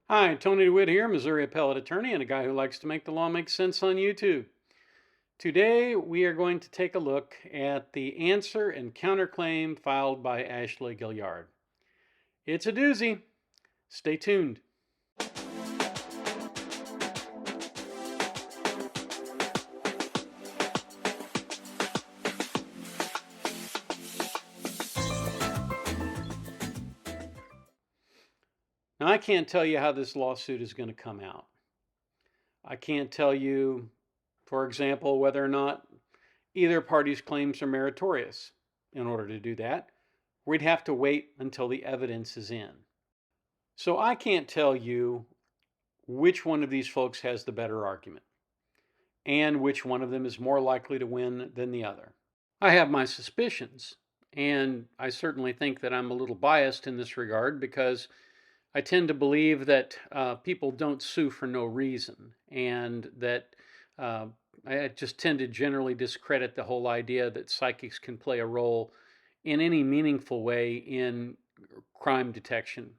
Hi, Tony DeWitt here, Missouri appellate attorney and a guy who likes to make the law make sense on YouTube. Today we are going to take a look at the answer and counterclaim filed by Ashley Gilliard. It's a doozy. Stay tuned. Now, I can't tell you how this lawsuit is going to come out. I can't tell you, for example, whether or not either party's claims are meritorious. In order to do that, we'd have to wait until the evidence is in. So I can't tell you which one of these folks has the better argument and which one of them is more likely to win than the other. I have my suspicions, and I certainly think that I'm a little biased in this regard because I tend to believe that people don't sue for no reason, and that I just tend to generally discredit the whole idea that psychics can play a role in any meaningful way in crime detection.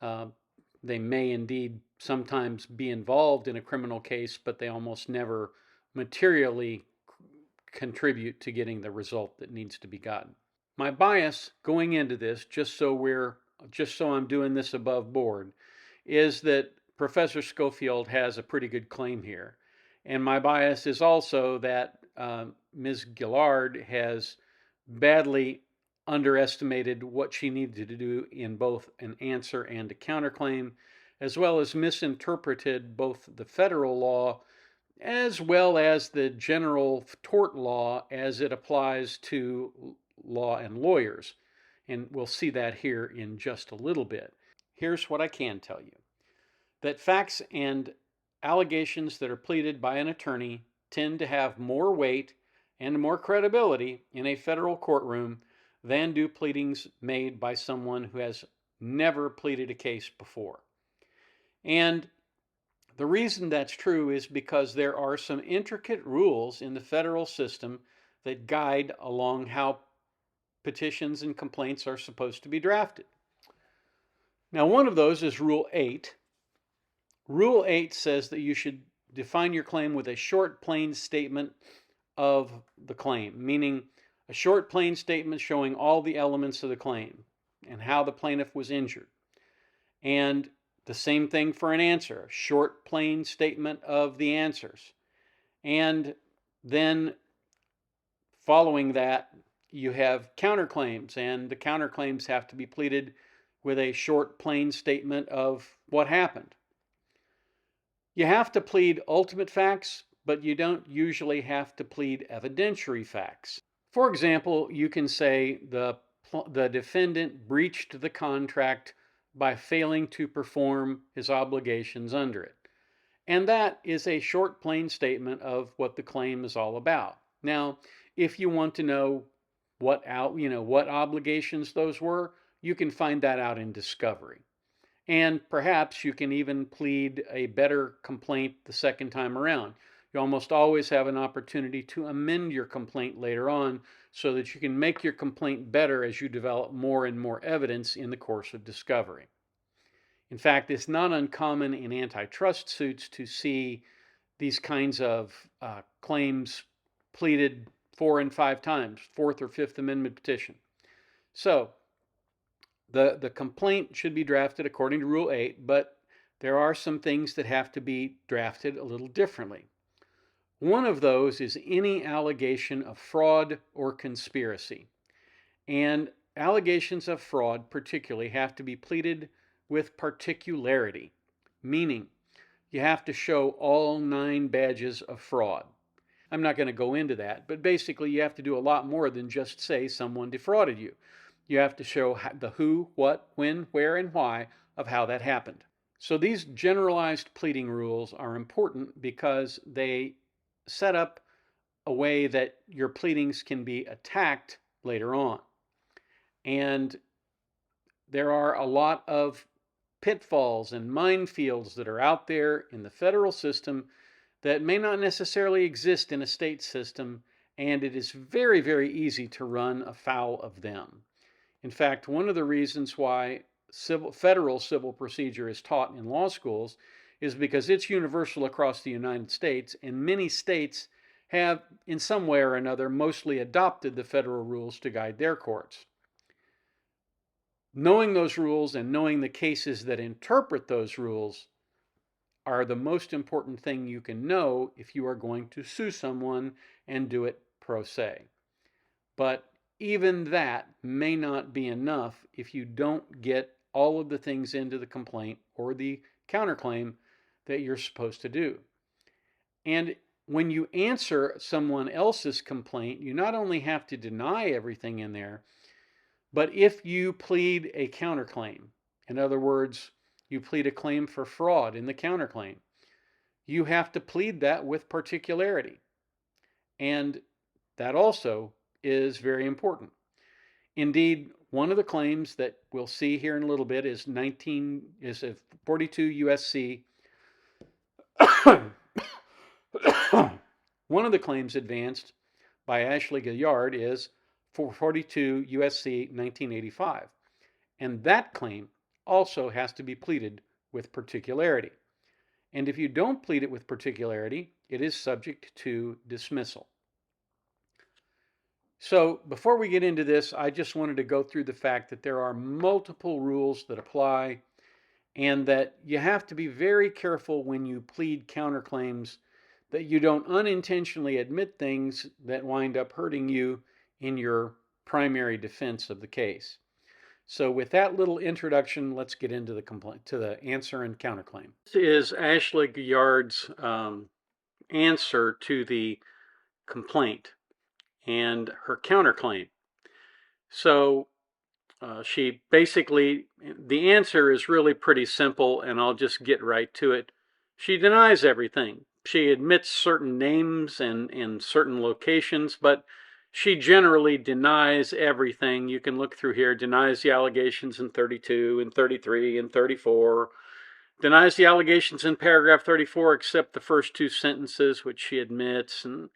Uh, they may indeed sometimes be involved in a criminal case, but they almost never materially contribute to getting the result that needs to be gotten. My bias going into this, just so I'm doing this above board, is that Professor Schofield has a pretty good claim here. And my bias is also that Ms. Gillard has badly underestimated what she needed to do in both an answer and a counterclaim, as well as misinterpreted both the federal law as well as the general tort law as it applies to law and lawyers. And we'll see that here in just a little bit. Here's what I can tell you, that facts and allegations that are pleaded by an attorney tend to have more weight and more credibility in a federal courtroom than do pleadings made by someone who has never pleaded a case before. And the reason that's true is because there are some intricate rules in the federal system that guide along how petitions and complaints are supposed to be drafted. Now, one of those is Rule 8. Rule 8 says that you should define your claim with a short, plain statement of the claim, meaning a short, plain statement showing all the elements of the claim and how the plaintiff was injured. And the same thing for an answer, a short, plain statement of the answers. And then following that, you have counterclaims, and the counterclaims have to be pleaded with a short, plain statement of what happened. You have to plead ultimate facts, but you don't usually have to plead evidentiary facts. For example, you can say the defendant breached the contract by failing to perform his obligations under it. And that is a short, plain statement of what the claim is all about. Now, if you want to know what obligations those were, you can find that out in discovery. And perhaps you can even plead a better complaint the second time around. You almost always have an opportunity to amend your complaint later on so that you can make your complaint better as you develop more and more evidence in the course of discovery. In fact, it's not uncommon in antitrust suits to see these kinds of claims pleaded 4 and 5 times, Fourth or Fifth Amendment petition. So the complaint should be drafted according to Rule 8, but there are some things that have to be drafted a little differently. One of those is any allegation of fraud or conspiracy. And allegations of fraud particularly have to be pleaded with particularity, meaning you have to show all 9 badges of fraud. I'm not going to go into that, but basically you have to do a lot more than just say someone defrauded you. You have to show the who, what, when, where, and why of how that happened. So these generalized pleading rules are important because they set up a way that your pleadings can be attacked later on. And there are a lot of pitfalls and minefields that are out there in the federal system that may not necessarily exist in a state system, and it is very, very easy to run afoul of them. In fact, one of the reasons why federal civil procedure is taught in law schools is because it's universal across the United States, and many states have, in some way or another, mostly adopted the federal rules to guide their courts. Knowing those rules and knowing the cases that interpret those rules are the most important thing you can know if you are going to sue someone and do it pro se. But even that may not be enough if you don't get all of the things into the complaint or the counterclaim that you're supposed to do. And when you answer someone else's complaint, you not only have to deny everything in there, but if you plead a counterclaim, in other words, you plead a claim for fraud in the counterclaim, you have to plead that with particularity. And that also is very important. Indeed, one of the claims that we'll see here in a little bit is 42 USC. One of the claims advanced by Ashley Gillard is 42 USC 1985. And that claim also has to be pleaded with particularity. And if you don't plead it with particularity, it is subject to dismissal. So before we get into this, I just wanted to go through the fact that there are multiple rules that apply and that you have to be very careful when you plead counterclaims that you don't unintentionally admit things that wind up hurting you in your primary defense of the case. So with that little introduction, let's get into the answer and counterclaim. This is Ashley Gillard's answer to the complaint and her counterclaim. So she basically, the answer is really pretty simple, and I'll just get right to it. She denies everything. She admits certain names and certain locations, but she generally denies everything. You can look through here, denies the allegations in 32 and 33 and 34, denies the allegations in paragraph 34 except the first two sentences, which she admits. And,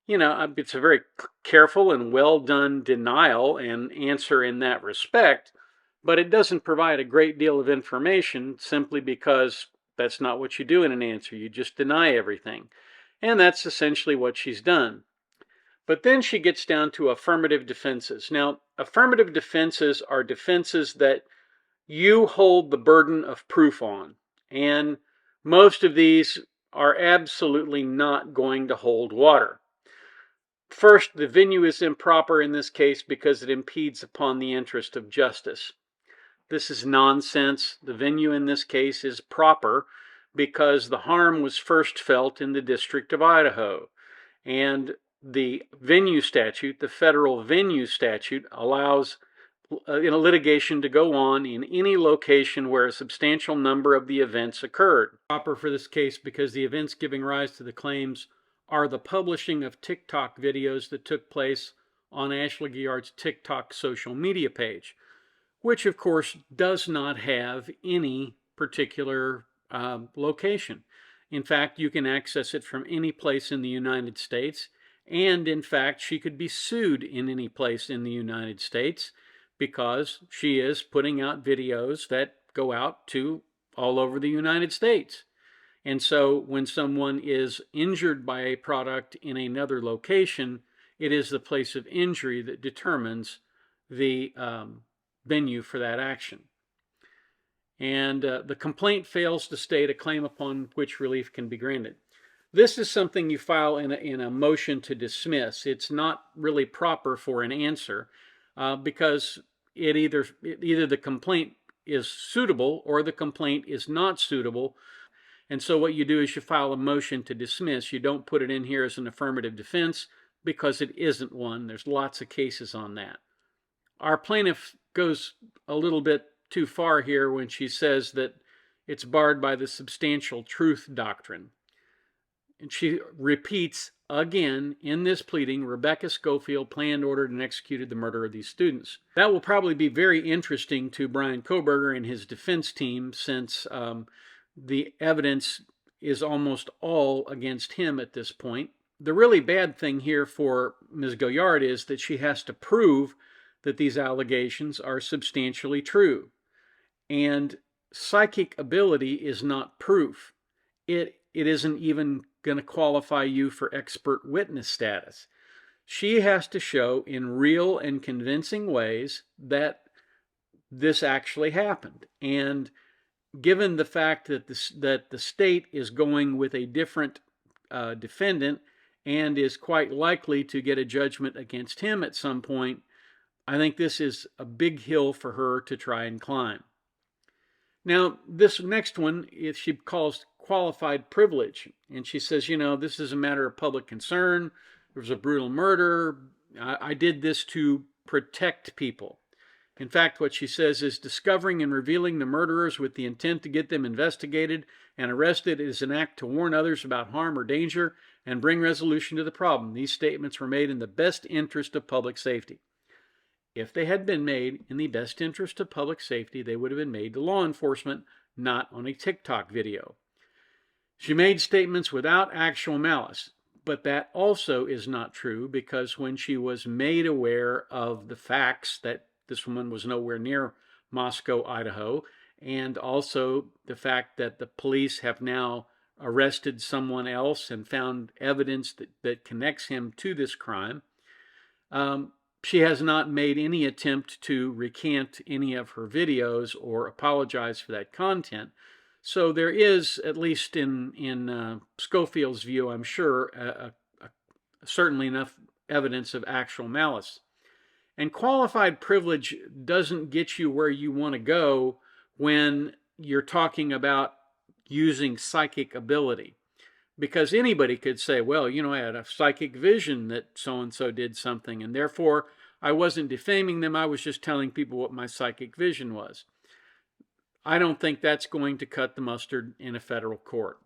you know, it's a very careful and well done denial and answer in that respect, but it doesn't provide a great deal of information simply because that's not what you do in an answer. You just deny everything. And that's essentially what she's done. But then she gets down to affirmative defenses. Now, affirmative defenses are defenses that you hold the burden of proof on. And most of these are absolutely not going to hold water. First, the venue is improper in this case because it impedes upon the interest of justice. This is nonsense. The venue in this case is proper because the harm was first felt in the District of Idaho. And the venue statute, the federal venue statute, allows in a litigation to go on in any location where a substantial number of the events occurred. Proper for this case because the events giving rise to the claims are the publishing of TikTok videos that took place on Ashley Gillard's TikTok social media page, which of course does not have any particular location. In fact, you can access it from any place in the United States, and in fact, she could be sued in any place in the United States because she is putting out videos that go out to all over the United States. And so when someone is injured by a product in another location, it is the place of injury that determines the venue for that action. And the complaint fails to state a claim upon which relief can be granted. This is something you file in a motion to dismiss. It's not really proper for an answer because either the complaint is suitable or the complaint is not suitable. And so what you do is you file a motion to dismiss. You don't put it in here as an affirmative defense because it isn't one. There's lots of cases on that. Our plaintiff goes a little bit too far here when she says that it's barred by the substantial truth doctrine. And she repeats again in this pleading, Rebecca Schofield planned, ordered, and executed the murder of these students. That will probably be very interesting to Brian Koberger and his defense team since the evidence is almost all against him at this point. The really bad thing here for Ms. Gillard is that she has to prove that these allegations are substantially true. And psychic ability is not proof. It isn't even going to qualify you for expert witness status. She has to show in real and convincing ways that this actually happened. And given the fact that the state is going with a different defendant and is quite likely to get a judgment against him at some point, I think this is a big hill for her to try and climb. Now, this next one, she calls qualified privilege. And she says, this is a matter of public concern. There was a brutal murder. I did this to protect people. In fact, what she says is discovering and revealing the murderers with the intent to get them investigated and arrested is an act to warn others about harm or danger and bring resolution to the problem. These statements were made in the best interest of public safety. If they had been made in the best interest of public safety, they would have been made to law enforcement, not on a TikTok video. She made statements without actual malice, but that also is not true, because when she was made aware of the facts that this woman was nowhere near Moscow, Idaho, and also the fact that the police have now arrested someone else and found evidence that connects him to this crime, she has not made any attempt to recant any of her videos or apologize for that content. So there is, at least in Schofield's view, I'm sure, certainly enough evidence of actual malice. And qualified privilege doesn't get you where you want to go when you're talking about using psychic ability. Because anybody could say, well, I had a psychic vision that so-and-so did something, and therefore I wasn't defaming them, I was just telling people what my psychic vision was. I don't think that's going to cut the mustard in a federal court.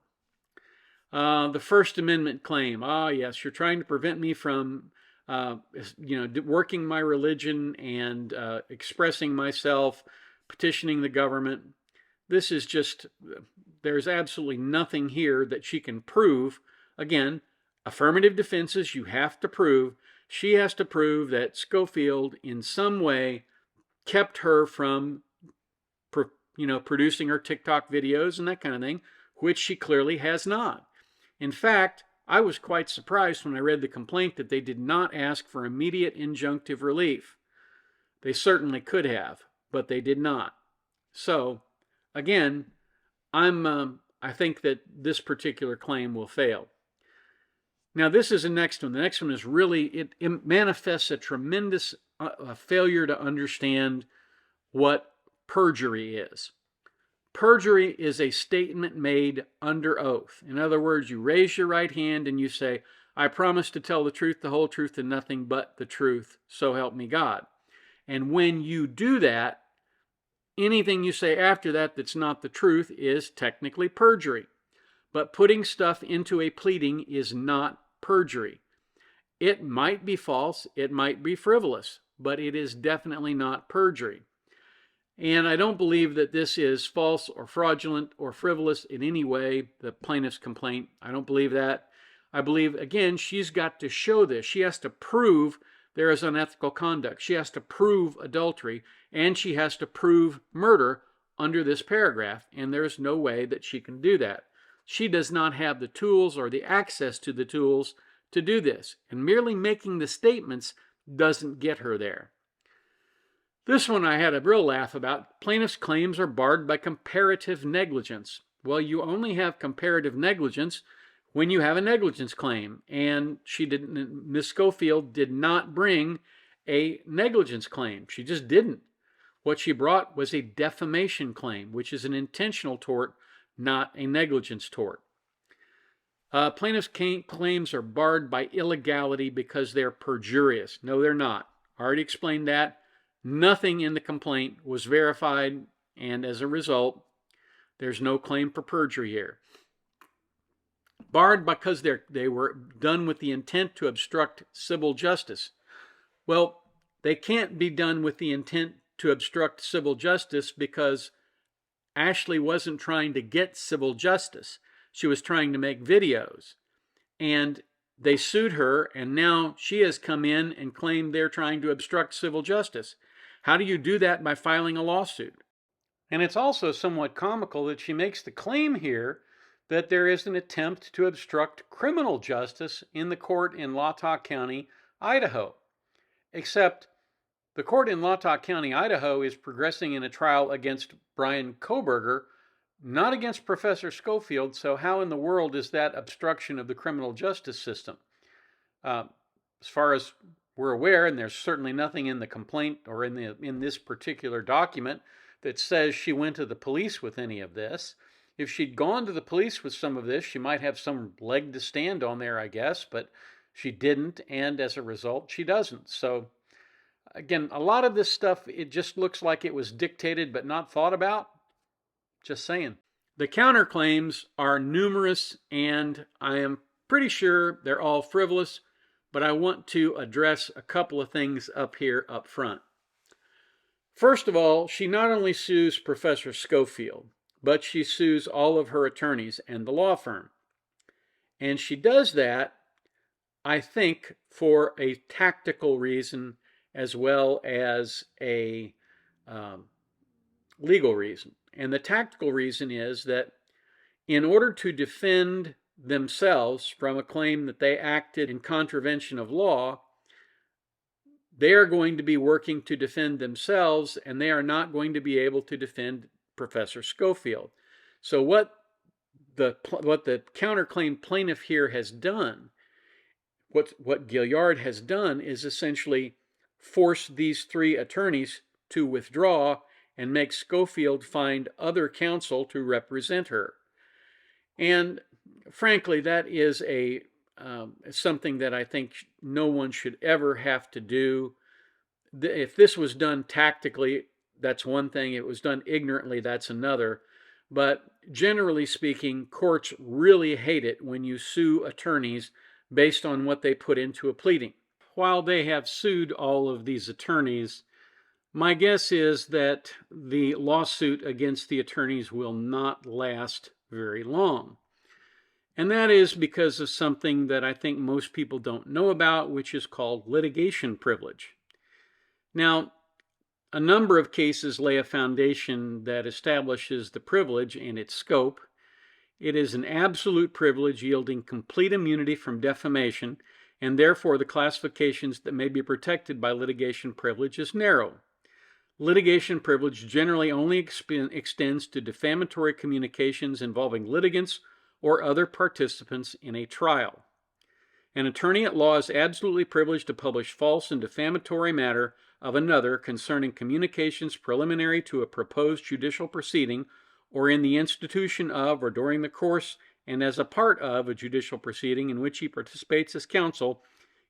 The First Amendment claim, yes, you're trying to prevent me from working my religion and expressing myself, petitioning the government. This is just, there's absolutely nothing here that she can prove. Again, affirmative defenses you have to prove. She has to prove that Schofield in some way kept her from producing her TikTok videos and that kind of thing, which she clearly has not. In fact, I was quite surprised when I read the complaint that they did not ask for immediate injunctive relief. They certainly could have, but they did not. So, again, I think that this particular claim will fail. Now, this is the next one. The next one is really, it manifests a tremendous failure to understand what perjury is. Perjury is a statement made under oath. In other words, you raise your right hand and you say, I promise to tell the truth, the whole truth, and nothing but the truth, so help me God. And when you do that, anything you say after that that's not the truth is technically perjury. But putting stuff into a pleading is not perjury. It might be false, it might be frivolous, but it is definitely not perjury. And I don't believe that this is false or fraudulent or frivolous in any way, the plaintiff's complaint. I don't believe that. I believe, again, she's got to show this. She has to prove there is unethical conduct. She has to prove adultery, and she has to prove murder under this paragraph, and there's no way that she can do that. She does not have the tools or the access to the tools to do this, and merely making the statements doesn't get her there. This one I had a real laugh about. Plaintiff's claims are barred by comparative negligence. Well, you only have comparative negligence when you have a negligence claim, and Ms. Schofield did not bring a negligence claim. She just didn't. What she brought was a defamation claim, which is an intentional tort, not a negligence tort. Plaintiff's claims are barred by illegality because they're perjurious. No, they're not. I already explained that. Nothing in the complaint was verified, and as a result, there's no claim for perjury here. Barred because they were done with the intent to obstruct civil justice. Well, they can't be done with the intent to obstruct civil justice because Ashley wasn't trying to get civil justice. She was trying to make videos. And they sued her, and now she has come in and claimed they're trying to obstruct civil justice. How do you do that? By filing a lawsuit. And it's also somewhat comical that she makes the claim here that there is an attempt to obstruct criminal justice in the court in Latah County, Idaho. Except the court in Latah County, Idaho is progressing in a trial against Brian Koberger, not against Professor Schofield, so how in the world is that obstruction of the criminal justice system? As far as we're aware, and there's certainly nothing in the complaint or in this particular document that says she went to the police with any of this. If she'd gone to the police with some of this, she might have some leg to stand on there, I guess, but she didn't, and as a result, she doesn't. So again, a lot of this stuff, it just looks like it was dictated but not thought about. Just saying. The counterclaims are numerous, and I am pretty sure they're all frivolous, but I want to address a couple of things up here up front. First of all, she not only sues Professor Schofield, but she sues all of her attorneys and the law firm. And she does that, I think, for a tactical reason as well as a legal reason. And the tactical reason is that in order to defend themselves from a claim that they acted in contravention of law, they are going to be working to defend themselves, and they are not going to be able to defend Professor Schofield. So what the counterclaim plaintiff here has done, what Gilliard has done, is essentially force these three attorneys to withdraw and make Schofield find other counsel to represent her. And frankly, that is something that I think no one should ever have to do. If this was done tactically, that's one thing. If it was done ignorantly, that's another. But generally speaking, courts really hate it when you sue attorneys based on what they put into a pleading. While they have sued all of these attorneys, my guess is that the lawsuit against the attorneys will not last very long. And that is because of something that I think most people don't know about, which is called litigation privilege. Now, a number of cases lay a foundation that establishes the privilege and its scope. It is an absolute privilege yielding complete immunity from defamation, and therefore the classifications that may be protected by litigation privilege is narrow. Litigation privilege generally only extends to defamatory communications involving litigants or other participants in a trial. An attorney at law is absolutely privileged to publish false and defamatory matter of another concerning communications preliminary to a proposed judicial proceeding or in the institution of or during the course and as a part of a judicial proceeding in which he participates as counsel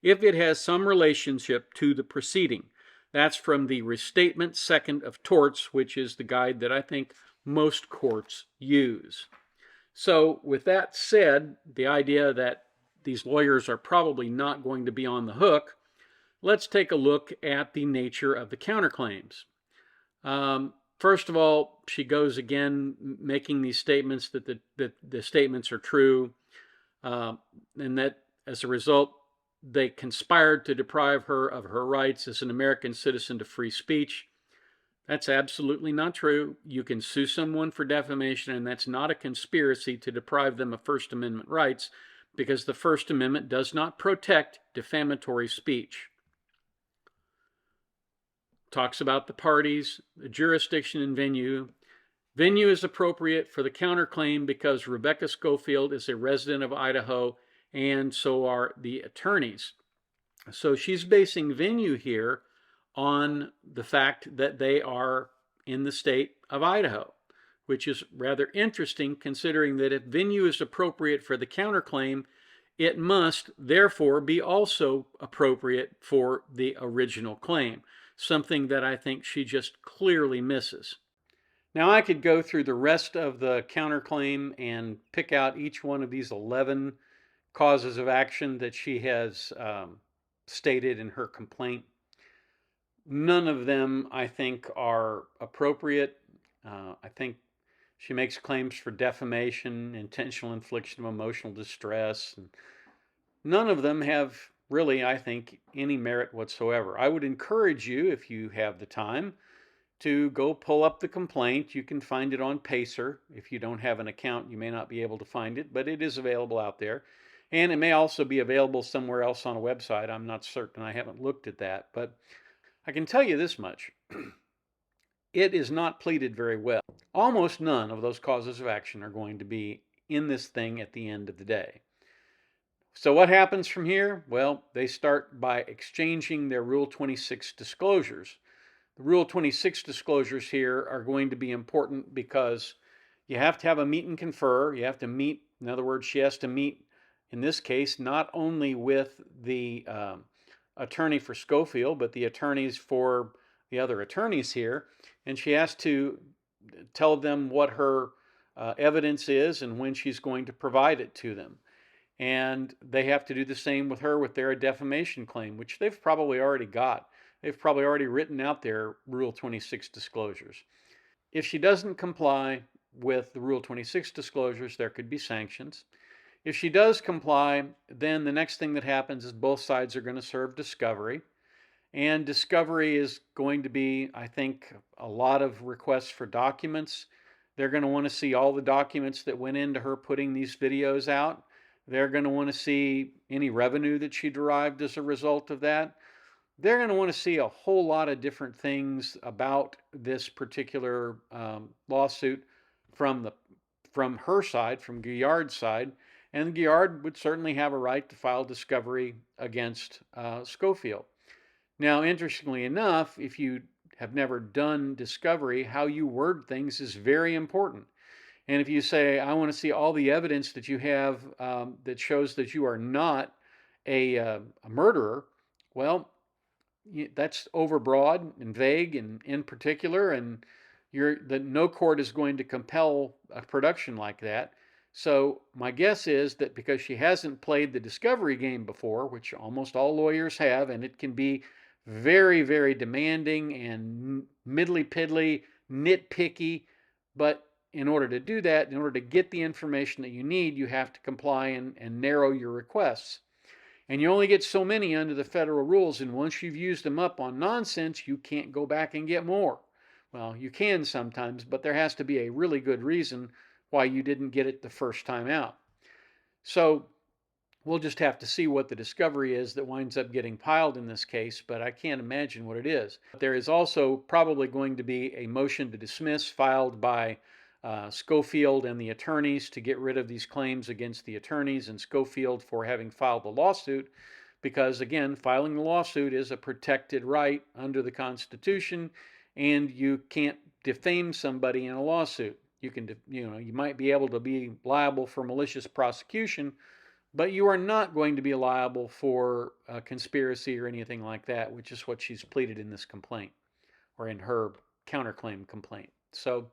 if it has some relationship to the proceeding. That's from the Restatement Second of Torts, which is the guide that I think most courts use. So with that said, the idea that these lawyers are probably not going to be on the hook, let's take a look at the nature of the counterclaims. First of all, she goes again making these statements that the statements are true, and that as a result, they conspired to deprive her of her rights as an American citizen to free speech. That's absolutely not true. You can sue someone for defamation, and that's not a conspiracy to deprive them of First Amendment rights, because the First Amendment does not protect defamatory speech. Talks about the parties, the jurisdiction, and venue. Venue is appropriate for the counterclaim because Rebecca Schofield is a resident of Idaho, and so are the attorneys. So she's basing venue here on the fact that they are in the state of Idaho, which is rather interesting considering that if venue is appropriate for the counterclaim, it must therefore be also appropriate for the original claim, something that I think she just clearly misses. Now I could go through the rest of the counterclaim and pick out each one of these 11 causes of action that she has stated in her complaint. None of them, I think, are appropriate. I think she makes claims for defamation, intentional infliction of emotional distress. And none of them have really, I think, any merit whatsoever. I would encourage you, if you have the time, to go pull up the complaint. You can find it on Pacer. If you don't have an account, you may not be able to find it, but it is available out there. And it may also be available somewhere else on a website. I'm not certain. I haven't looked at that. But I can tell you this much. It is not pleaded very well. Almost none of those causes of action are going to be in this thing at the end of the day. So what happens from here? Well, they start by exchanging their Rule 26 disclosures. The Rule 26 disclosures here are going to be important because you have to have a meet and confer. You have to meet, in other words, she has to meet, in this case, not only with the attorney for Schofield, but the attorneys for the other attorneys here. And she has to tell them what her evidence is and when she's going to provide it to them. And they have to do the same with her with their defamation claim, which they've probably already got. They've probably already written out their Rule 26 disclosures. If she doesn't comply with the Rule 26 disclosures, there could be sanctions. If she does comply, then the next thing that happens is both sides are going to serve discovery. And discovery is going to be, I think, a lot of requests for documents. They're going to want to see all the documents that went into her putting these videos out. They're going to want to see any revenue that she derived as a result of that. They're going to want to see a whole lot of different things about this particular lawsuit from her side, from Guyard's side. And Guyard would certainly have a right to file discovery against Schofield. Now, interestingly enough, if you have never done discovery, how you word things is very important. And if you say, I want to see all the evidence that you have that shows that you are not a murderer, well, that's overbroad and vague and in particular, and no court is going to compel a production like that. So my guess is that because she hasn't played the discovery game before, which almost all lawyers have, and it can be very, very demanding and middly-piddly, nitpicky, but in order to do that, in order to get the information that you need, you have to comply and narrow your requests. And you only get so many under the federal rules, and once you've used them up on nonsense, you can't go back and get more. Well, you can sometimes, but there has to be a really good reason why you didn't get it the first time out. So we'll just have to see what the discovery is that winds up getting piled in this case, but I can't imagine what it is. There is also probably going to be a motion to dismiss filed by Schofield and the attorneys to get rid of these claims against the attorneys and Schofield for having filed the lawsuit, because again, filing the lawsuit is a protected right under the Constitution, and you can't defame somebody in a lawsuit. You can, you might be able to be liable for malicious prosecution, but you are not going to be liable for conspiracy or anything like that, which is what she's pleaded in this complaint or in her counterclaim complaint. So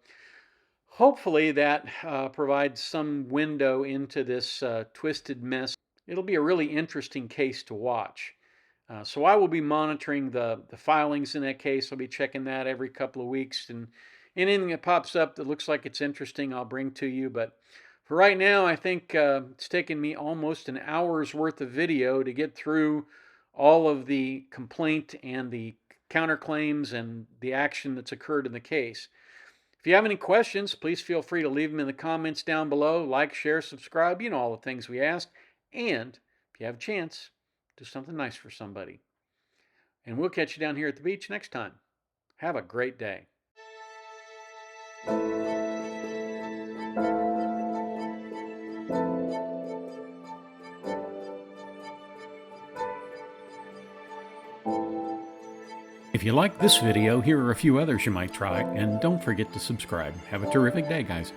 hopefully that provides some window into this twisted mess. It'll be a really interesting case to watch. So I will be monitoring the filings in that case. I'll be checking that every couple of weeks, and anything that pops up that looks like it's interesting, I'll bring to you. But for right now, I think it's taken me almost an hour's worth of video to get through all of the complaint and the counterclaims and the action that's occurred in the case. If you have any questions, please feel free to leave them in the comments down below. Like, share, subscribe, all the things we ask. And if you have a chance, do something nice for somebody. And we'll catch you down here at the beach next time. Have a great day. If you like this video, here are a few others you might try, and don't forget to subscribe. Have a terrific day, guys.